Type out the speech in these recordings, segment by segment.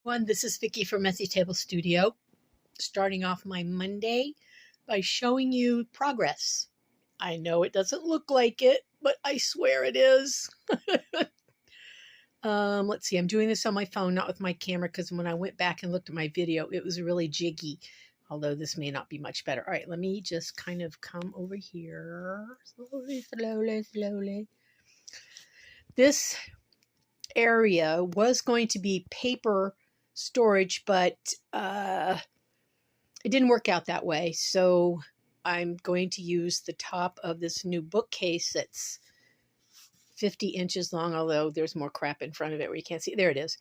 This is Vicki from Messy Table Studio, starting off my Monday by showing you progress. I know it doesn't look like it, but I swear it is. Let's see, I'm doing this on my phone, not with my camera, because when I went back and looked at my video, it was really jiggy, although this may not be much better. All right, let me just kind of come over here, slowly. This area was going to be paper storage, but it didn't work out that way. So I'm going to use the top of this new bookcase that's 50 inches long, although there's more crap in front of it where you can't see. There it is.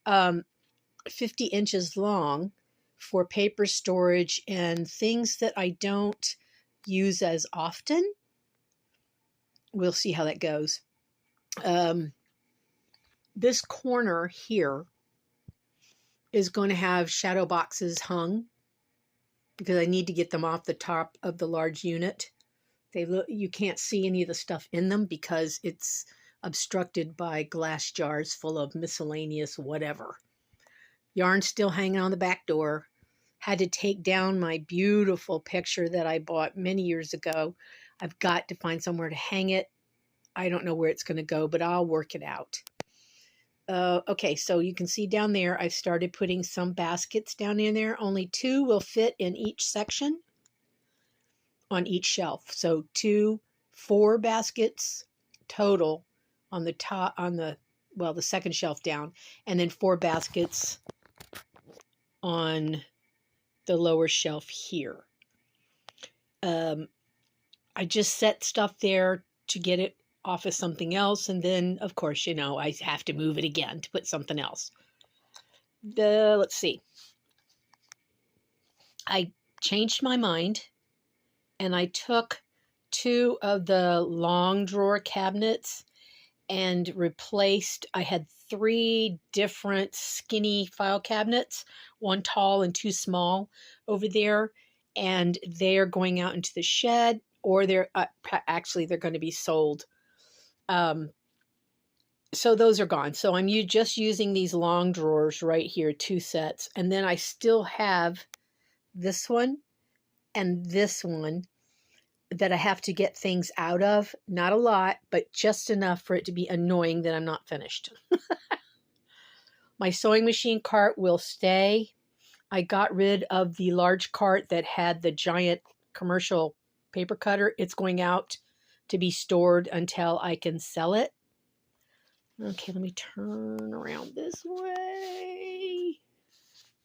50 inches long for paper storage and things that I don't use as often. We'll see how that goes. This corner here is going to have shadow boxes hung because I need to get them off the top of the large unit. You can't see any of the stuff in them because it's obstructed by glass jars full of miscellaneous whatever. Yarn's still hanging on the back door. Had to take down my beautiful picture that I bought many years ago. I've got to find somewhere to hang it. I don't know where it's going to go, but I'll work it out. Okay, so you can see down there, I've started putting some baskets down in there. Only 2 will fit in each section on each shelf. So 4 baskets total on the top, the second shelf down, and then 4 baskets on the lower shelf here. I just set stuff there to get it off of something else, and then of course I have to move it again to put something else. Let's see, I changed my mind and I took 2 of the long drawer cabinets and replaced. I had 3 different skinny file cabinets, 1 tall and 2 small over there, and they're going out into the shed, or they're going to be sold. So those are gone. So I'm just using these long drawers right here, 2 sets. And then I still have this one and this one that I have to get things out of. Not a lot, but just enough for it to be annoying that I'm not finished. My sewing machine cart will stay. I got rid of the large cart that had the giant commercial paper cutter. It's going out to be stored until I can sell it. Okay, let me turn around this way.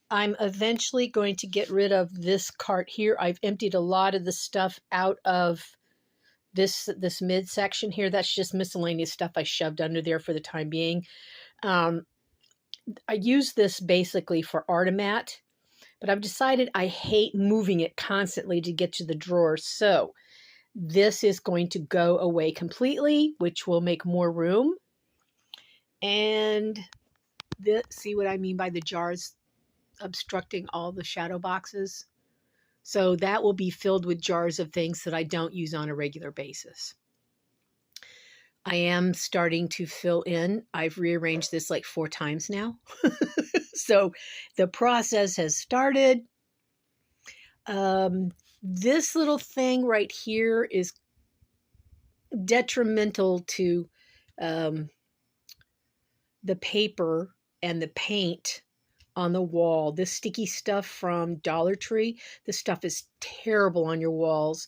I'm eventually going to get rid of this cart here. I've emptied a lot of the stuff out of this midsection here. That's just miscellaneous stuff I shoved under there for the time being. I use this basically for Artemat, but I've decided I hate moving it constantly to get to the drawer. So this is going to go away completely, which will make more room. And see what I mean by the jars obstructing all the shadow boxes? So that will be filled with jars of things that I don't use on a regular basis. I am starting to fill in. I've rearranged this like 4 times now. So the process has started. This little thing right here is detrimental to the paper and the paint on the wall. This sticky stuff from Dollar Tree, this stuff is terrible on your walls.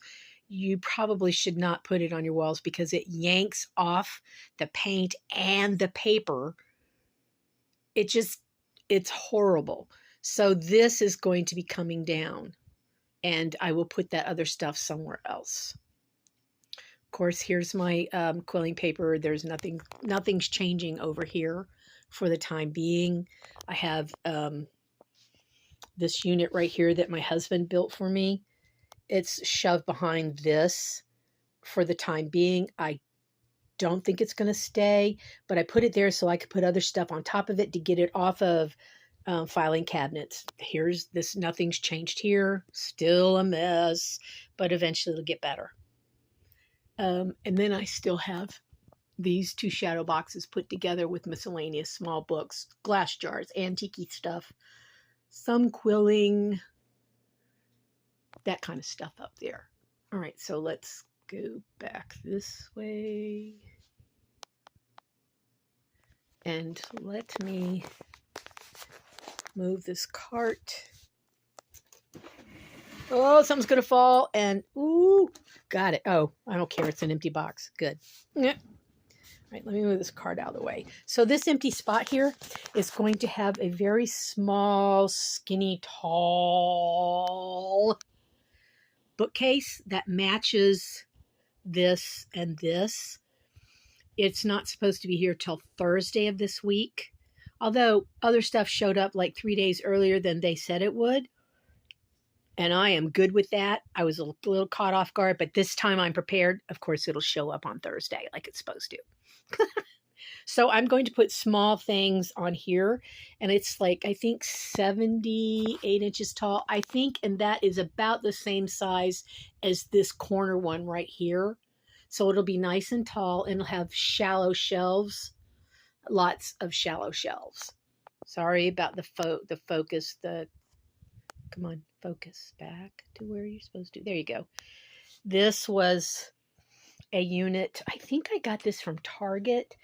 You probably should not put it on your walls because it yanks off the paint and the paper. It's horrible. So this is going to be coming down, and I will put that other stuff somewhere else. Of course, here's my quilling paper. There's nothing's changing over here for the time being. I have this unit right here that my husband built for me. It's shoved behind this for the time being. I don't think it's going to stay, but I put it there so I could put other stuff on top of it to get it off of filing cabinets. Here's this, nothing's changed here. Still a mess, but eventually it'll get better. And then I still have these two shadow boxes put together with miscellaneous small books, glass jars, antique stuff, some quilling, that kind of stuff up there. All right, so let's go back this way. And let me move this cart. Oh, something's going to fall. And, ooh, got it. Oh, I don't care. It's an empty box. Good. Yeah. All right, let me move this cart out of the way. So this empty spot here is going to have a very small, skinny, tall bookcase that matches this and this. It's not supposed to be here till Thursday of this week, although other stuff showed up like 3 days earlier than they said it would. And I am good with that. I was a little caught off guard, but this time I'm prepared. Of course, it'll show up on Thursday like it's supposed to. So I'm going to put small things on here, and it's like, I think 78 inches tall, I think, and that is about the same size as this corner one right here. So it'll be nice and tall, and it'll have shallow shelves, lots of shallow shelves. Sorry about the focus. Come on, focus back to where you're supposed to. There you go. This was a unit. I think I got this from Target.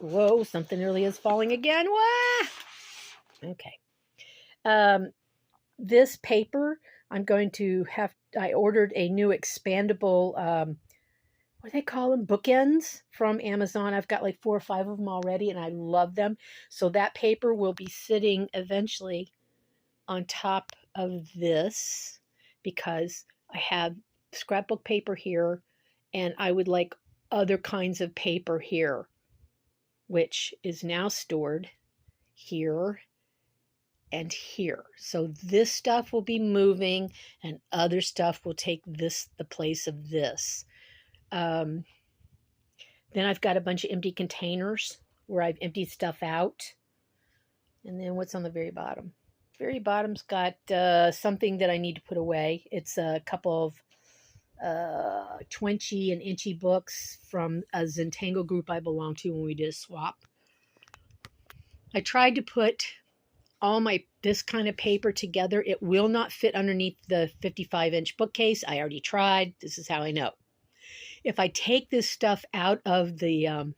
Whoa, something really is falling again. Wah! Okay. This paper, I ordered a new expandable, what do they call them? Bookends from Amazon. I've got like 4 or 5 of them already, and I love them. So that paper will be sitting eventually on top of this because I have scrapbook paper here, and I would like other kinds of paper here, which is now stored here and here. So this stuff will be moving, and other stuff will take the place of this. Then I've got a bunch of empty containers where I've emptied stuff out. And then what's on the very bottom? Very bottom's got something that I need to put away. It's a couple of 20 and inchy books from a Zentangle group I belong to when we did a swap. I tried to put all this kind of paper together. It will not fit underneath the 55-inch bookcase. I already tried. This is how I know. If I take this stuff out of the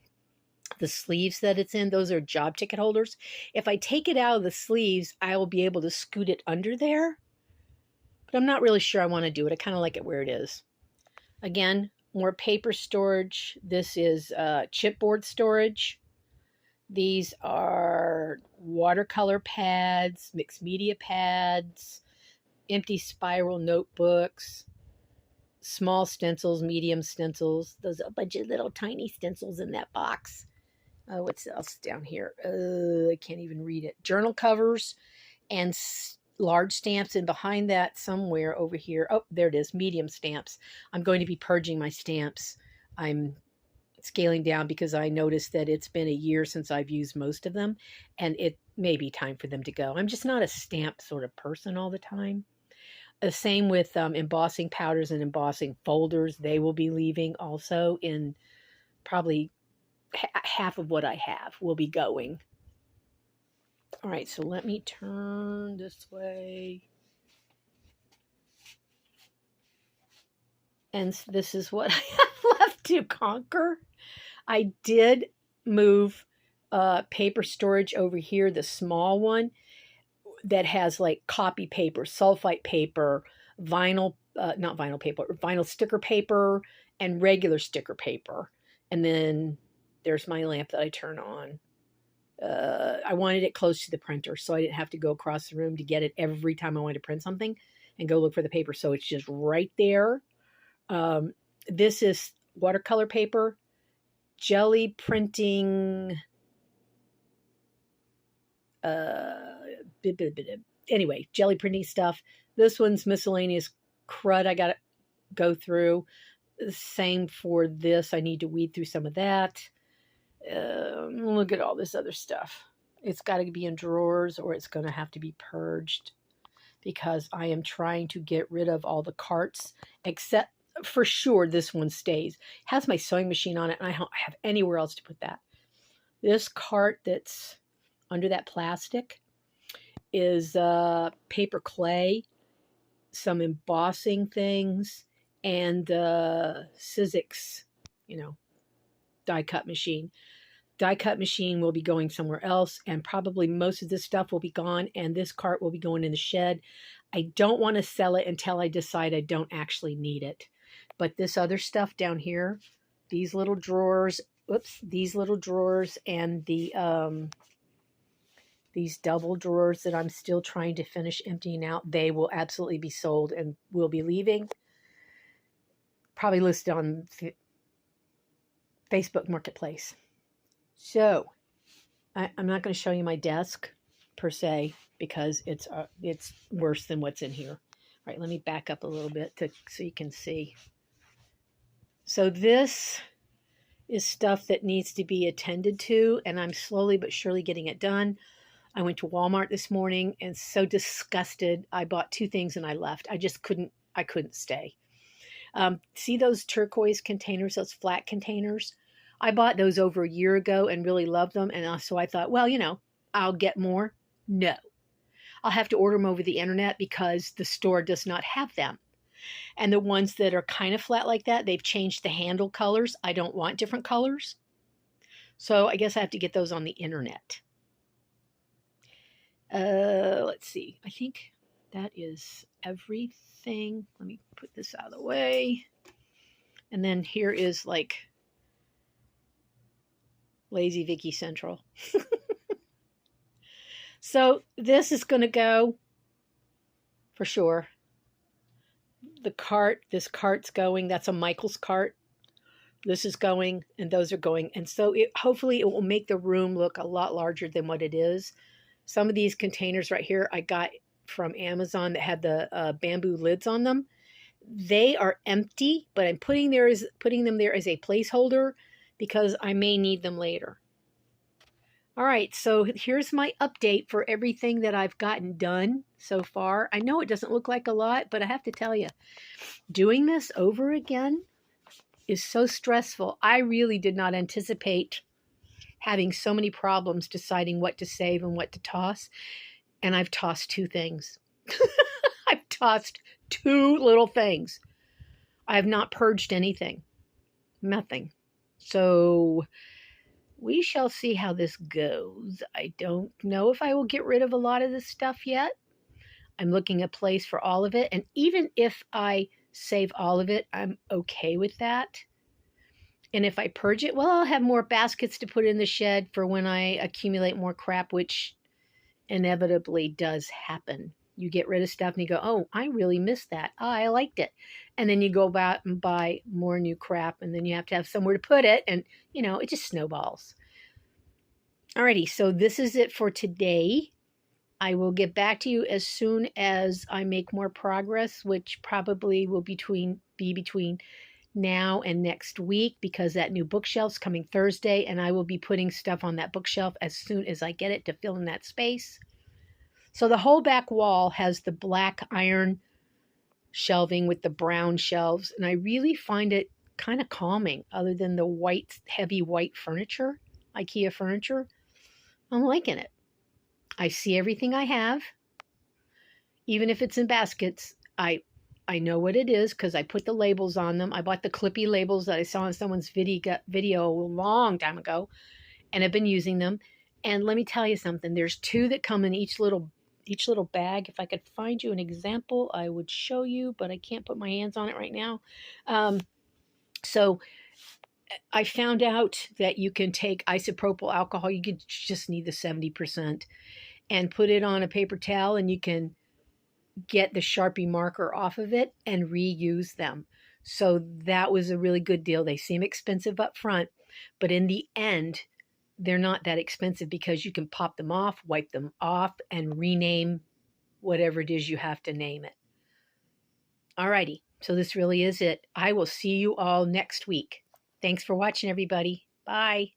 sleeves that it's in, those are job ticket holders. If I take it out of the sleeves, I will be able to scoot it under there. But I'm not really sure I want to do it. I kind of like it where it is. Again, more paper storage. This is chipboard storage. These are watercolor pads, mixed media pads, empty spiral notebooks, small stencils, medium stencils. There's a bunch of little tiny stencils in that box. What's else down here? I can't even read it. Journal covers and large stamps, and behind that somewhere over here, oh, there it is, medium stamps. I'm going to be purging my stamps. I'm scaling down because I noticed that it's been a year since I've used most of them, and it may be time for them to go. I'm just not a stamp sort of person all the time. The same with embossing powders and embossing folders. They will be leaving also, in probably half of what I have will be going. All right, so let me turn this way. And this is what I have left to conquer. I did move paper storage over here, the small one that has like copy paper, sulfite paper, vinyl sticker paper, and regular sticker paper. And then there's my lamp that I turn on. I wanted it close to the printer so I didn't have to go across the room to get it every time I wanted to print something and go look for the paper. So it's just right there. This is watercolor paper, jelly printing. Anyway, jelly printing stuff. This one's miscellaneous crud I got to go through. Same for this. I need to weed through some of that. Look at all this other stuff. It's got to be in drawers, or it's going to have to be purged, because I am trying to get rid of all the carts except for sure this one stays. It has my sewing machine on it, and I don't have anywhere else to put that. This cart that's under that plastic is paper clay, some embossing things, and Sizzix, die cut machine. Die cut machine will be going somewhere else, and probably most of this stuff will be gone, and this cart will be going in the shed. I don't want to sell it until I decide I don't actually need it. But this other stuff down here, these little drawers, these little drawers, and these double drawers that I'm still trying to finish emptying out, they will absolutely be sold and will be leaving. Probably listed on Facebook Marketplace. So, I'm not going to show you my desk per se because it's worse than what's in here. All right, let me back up a little bit so you can see. So this is stuff that needs to be attended to, and I'm slowly but surely getting it done. I went to Walmart this morning and so disgusted. I bought 2 things and I left. I couldn't stay. See those turquoise containers, those flat containers? I bought those over a year ago and really loved them. And so I thought, well, I'll get more. No, I'll have to order them over the internet because the store does not have them. And the ones that are kind of flat like that, they've changed the handle colors. I don't want different colors. So I guess I have to get those on the internet. Let's see. I think that is everything. Let me put this out of the way. And then here is like Lazy Vicky Central. So this is going to go for sure. This cart's going. That's a Michael's cart. This is going, and those are going. And so hopefully it will make the room look a lot larger than what it is. Some of these containers right here I got from Amazon that had the bamboo lids on them. They are empty, but I'm putting them there as a placeholder because I may need them later. All right, so here's my update for everything that I've gotten done so far. I know it doesn't look like a lot, but I have to tell you, doing this over again is so stressful. I really did not anticipate having so many problems deciding what to save and what to toss. And I've tossed 2 things. I've tossed 2 little things. I have not purged anything. Nothing. So we shall see how this goes. I don't know if I will get rid of a lot of this stuff yet. I'm looking at a place for all of it. And even if I save all of it, I'm okay with that. And if I purge it, well, I'll have more baskets to put in the shed for when I accumulate more crap, which inevitably does happen. You get rid of stuff and you go, oh, I really missed that. Oh, I liked it. And then you go back and buy more new crap, and then you have to have somewhere to put it. And, it just snowballs. Alrighty, so this is it for today. I will get back to you as soon as I make more progress, which probably will be between now and next week, because that new bookshelf's coming Thursday, and I will be putting stuff on that bookshelf as soon as I get it to fill in that space. So the whole back wall has the black iron shelving with the brown shelves, and I really find it kind of calming other than the heavy white furniture, IKEA furniture. I'm liking it. I see everything I have. Even if it's in baskets, I know what it is because I put the labels on them. I bought the Clippy labels that I saw in someone's video a long time ago, and I've been using them. And let me tell you something. There's 2 that come in each little bag. If I could find you an example, I would show you, but I can't put my hands on it right now. So I found out that you can take isopropyl alcohol. You could just need the 70% and put it on a paper towel, and you can get the Sharpie marker off of it and reuse them. So that was a really good deal. They seem expensive up front, but in the end, they're not that expensive because you can pop them off, wipe them off, and rename whatever it is you have to name it. Alrighty, so this really is it. I will see you all next week. Thanks for watching, everybody. Bye.